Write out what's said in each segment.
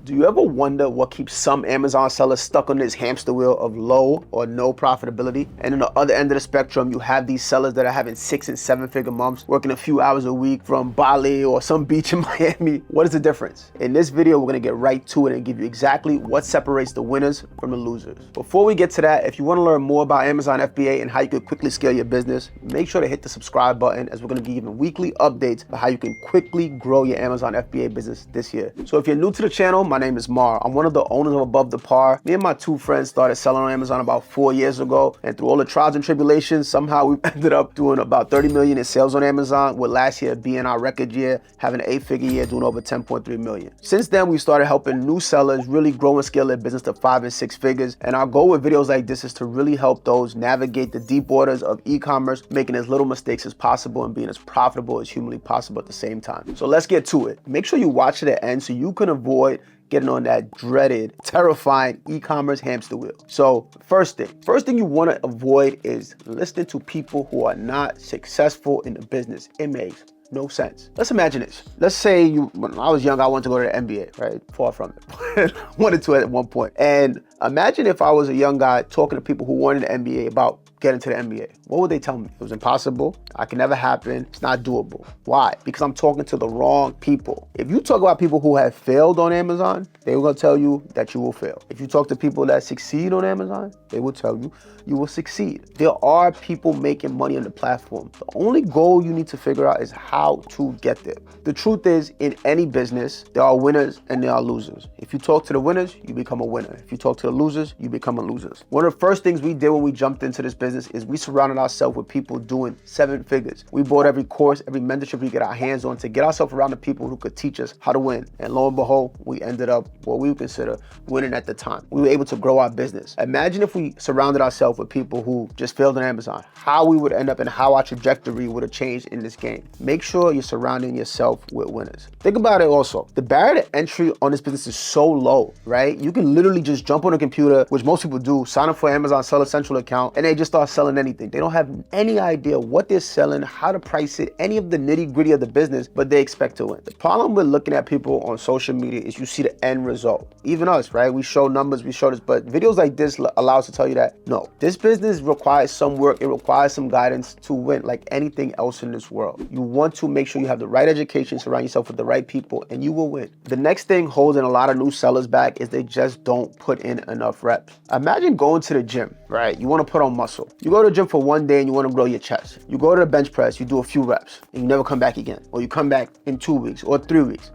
Do you ever wonder what keeps some Amazon sellers stuck on this hamster wheel of low or no profitability? And on the other end of the spectrum, you have these sellers that are having 6 and 7 figure months, working a few hours a week from Bali or some beach in Miami. What is the difference? In this video, we're gonna get right to it and give you exactly what separates the winners from the losers. Before we get to that, if you wanna learn more about Amazon FBA and how you can quickly scale your business, make sure to hit the subscribe button, as we're gonna be giving weekly updates on how you can quickly grow your Amazon FBA business this year. So if you're new to the channel, my name is Mar. I'm one of the owners of Above the Par. Me and my 2 friends started selling on Amazon about 4 years ago, and through all the trials and tribulations, somehow we ended up doing about 30 million in sales on Amazon, with last year being our record year, having an 8-figure year, doing over 10.3 million. Since then, we started helping new sellers really grow and scale their business to 5 and 6 figures, and our goal with videos like this is to really help those navigate the deep waters of e-commerce, making as little mistakes as possible and being as profitable as humanly possible at the same time. So let's get to it. Make sure you watch to the end so you can avoid getting on that dreaded, terrifying e-commerce hamster wheel. So first thing you want to avoid is listening to people who are not successful in the business. It makes no sense. Let's imagine this. Let's say when I was young, I wanted to go to the NBA, right? Far from it. Wanted to at one point. And imagine if I was a young guy talking to people who wanted the NBA about getting to the NBA. What would they tell me? It was impossible. It can never happen. It's not doable. Why? Because I'm talking to the wrong people. If you talk about people who have failed on Amazon, they will tell you that you will fail. If you talk to people that succeed on Amazon, they will tell you you will succeed. There are people making money on the platform. The only goal you need to figure out is how to get there. The truth is, in any business, there are winners and there are losers. If you talk to the winners, you become a winner. If you talk to the losers, you become a loser. One of the first things we did when we jumped into this business is we surrounded ourselves with people doing 7 figures. We bought every course, every mentorship we get our hands on to get ourselves around the people who could teach us how to win. And lo and behold, we ended up what we would consider winning at the time. We were able to grow our business. Imagine if we surrounded ourselves with people who just failed on Amazon, how we would end up and how our trajectory would have changed in this game. Make sure you're surrounding yourself with winners. Think about it also. The barrier to entry on this business is so low, right? You can literally just jump on a computer, which most people do, sign up for Amazon Seller Central account, and they just start selling anything. They don't have any idea what they're selling, how to price it, any of the nitty gritty of the business, but they expect to win. The problem with looking at people on social media is you see the end result. Even us, right? We show numbers, we show this, but videos like this allow us to tell you that, no, this business requires some work, it requires some guidance to win, like anything else in this world. You want to make sure you have the right education, surround yourself with the right people, and you will win. The next thing holding a lot of new sellers back is they just don't put in enough reps. Imagine going to the gym, right? You want to put on muscle. You go to the gym for one day and you want to grow your chest. You go to the bench press, you do a few reps, and you never come back again. Or you come back in 2 weeks or 3 weeks.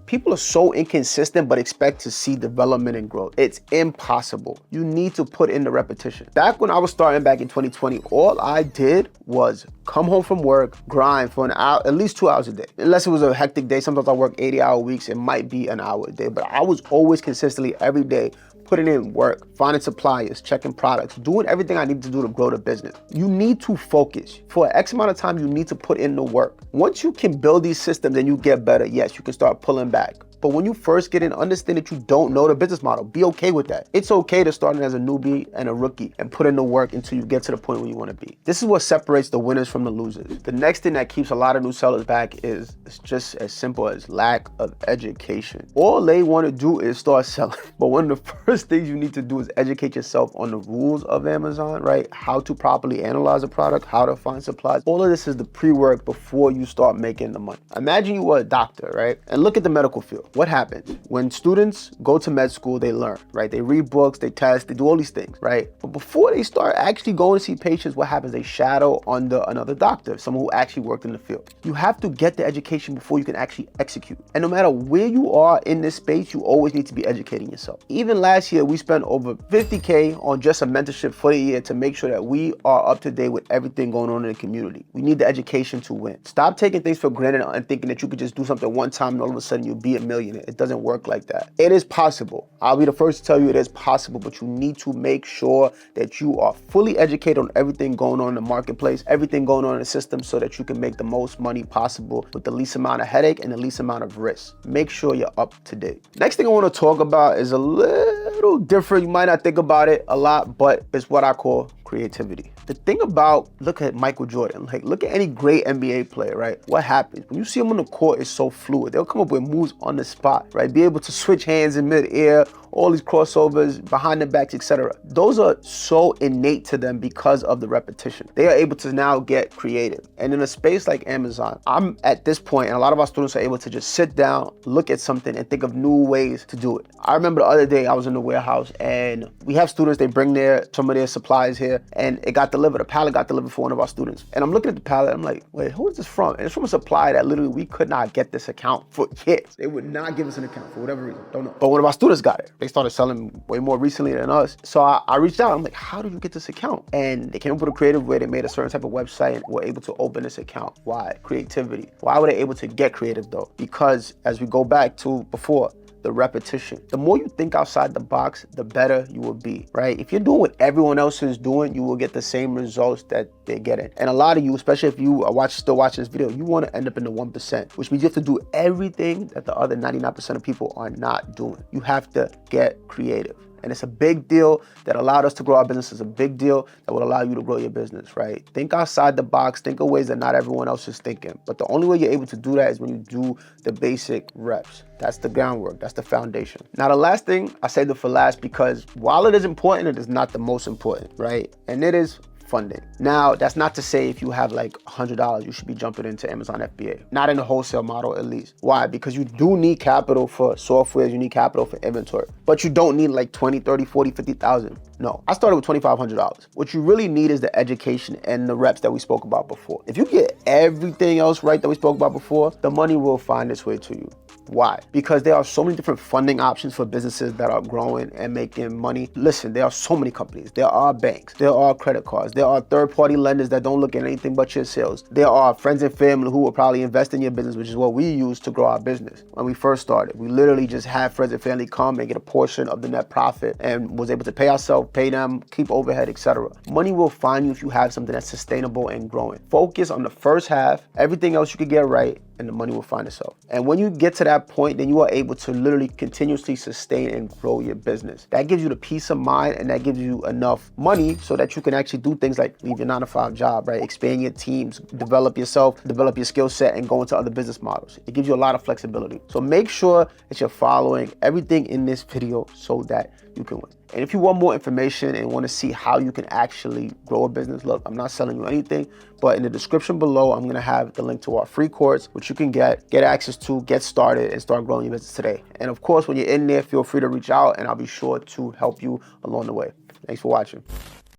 People are so inconsistent but expect to see development and growth. It's impossible. You need to put in the repetition. Back when I was starting back in 2020, all I did was come home from work, grind for an hour, at least 2 hours a day. Unless it was a hectic day, sometimes I work 80-hour weeks, it might be an hour a day, but I was always consistently every day putting in work, finding suppliers, checking products, doing everything I need to do to grow the business. You need to focus. For X amount of time, you need to put in the work. Once you can build these systems and you get better, yes, you can start pulling back. But when you first get in, understand that you don't know the business model. Be okay with that. It's okay to start as a newbie and a rookie and put in the work until you get to the point where you want to be. This is what separates the winners from the losers. The next thing that keeps a lot of new sellers back is it's just as simple as lack of education. All they want to do is start selling. But one of the first things you need to do is educate yourself on the rules of Amazon, right? How to properly analyze a product, how to find supplies. All of this is the pre-work before you start making the money. Imagine you were a doctor, right? And look at the medical field. What happens? When students go to med school, they learn, right? They read books, they test, they do all these things, right? But before they start actually going to see patients, what happens? They shadow under another doctor, someone who actually worked in the field. You have to get the education before you can actually execute. And no matter where you are in this space, you always need to be educating yourself. Even last year, we spent over $50K on just a mentorship for the year to make sure that we are up to date with everything going on in the community. We need the education to win. Stop taking things for granted and thinking that you could just do something one time and all of a sudden you'll be a millionaire. It doesn't work like that. It is possible. I'll be the first to tell you it is possible, but you need to make sure that you are fully educated on everything going on in the marketplace, everything going on in the system, so that you can make the most money possible with the least amount of headache and the least amount of risk. Make sure you're up to date. Next thing I want to talk about is a little different. You might not think about it a lot, but it's what I call creativity. The thing about, look at Michael Jordan, like look at any great NBA player, right? What happens? When you see them on the court, it's so fluid. They'll come up with moves on the spot, right? Be able to switch hands in midair, all these crossovers, behind the backs, etc. Those are so innate to them because of the repetition. They are able to now get creative. And in a space like Amazon, I'm at this point, and a lot of our students are able to just sit down, look at something, and think of new ways to do it. I remember the other day I was in the warehouse, and we have students, they bring some of their supplies here, and it got delivered. A pallet got delivered for one of our students. And I'm looking at the pallet, I'm like, wait, who is this from? And it's from a supplier that literally we could not get this account for years. They would not give us an account for whatever reason, don't know. But one of our students got it. They started selling way more recently than us. So I reached out, I'm like, how did you get this account? And they came up with a creative way. They made a certain type of website and were able to open this account. Why? Creativity. Why were they able to get creative though? Because as we go back to before, the repetition. The more you think outside the box, the better you will be, right? If you're doing what everyone else is doing, you will get the same results that they're getting. And a lot of you, especially if you are still watching this video, you want to end up in the 1%, which means you have to do everything that the other 99% of people are not doing. You have to get creative. And it's a big deal that allowed us to grow our business. It's a big deal that will allow you to grow your business, right? Think outside the box, think of ways that not everyone else is thinking. But the only way you're able to do that is when you do the basic reps. That's the groundwork, that's the foundation. Now the last thing, I saved it for last because while it is important, it is not the most important, right? And it is funding. Now, that's not to say if you have like $100, you should be jumping into Amazon FBA. Not in the wholesale model, at least. Why? Because you do need capital for software, you need capital for inventory, but you don't need like 20, 30, 40, 50,000. No, I started with $2,500. What you really need is the education and the reps that we spoke about before. If you get everything else right that we spoke about before, the money will find its way to you. Why? Because there are so many different funding options for businesses that are growing and making money. Listen, there are so many companies. There are banks. There are credit cards. There are third-party lenders that don't look at anything but your sales. There are friends and family who will probably invest in your business, which is what we used to grow our business. When we first started, we literally just had friends and family come and get a portion of the net profit and was able to pay ourselves, pay them, keep overhead, etc. Money will find you if you have something that's sustainable and growing. Focus on the first half. Everything else you could get right, and the money will find itself. And when you get to that point, then you are able to literally continuously sustain and grow your business. That gives you the peace of mind, and that gives you enough money so that you can actually do things like leave your 9-to-5 job, right? Expand your teams, develop yourself, develop your skill set, and go into other business models. It gives you a lot of flexibility. So make sure that you're following everything in this video so that you can win. And if you want more information and want to see how you can actually grow a business, look, I'm not selling you anything, but in the description below, I'm going to have the link to our free course, which you can get access to, get started, and start growing your business today. And of course, when you're in there, feel free to reach out and I'll be sure to help you along the way. Thanks for watching.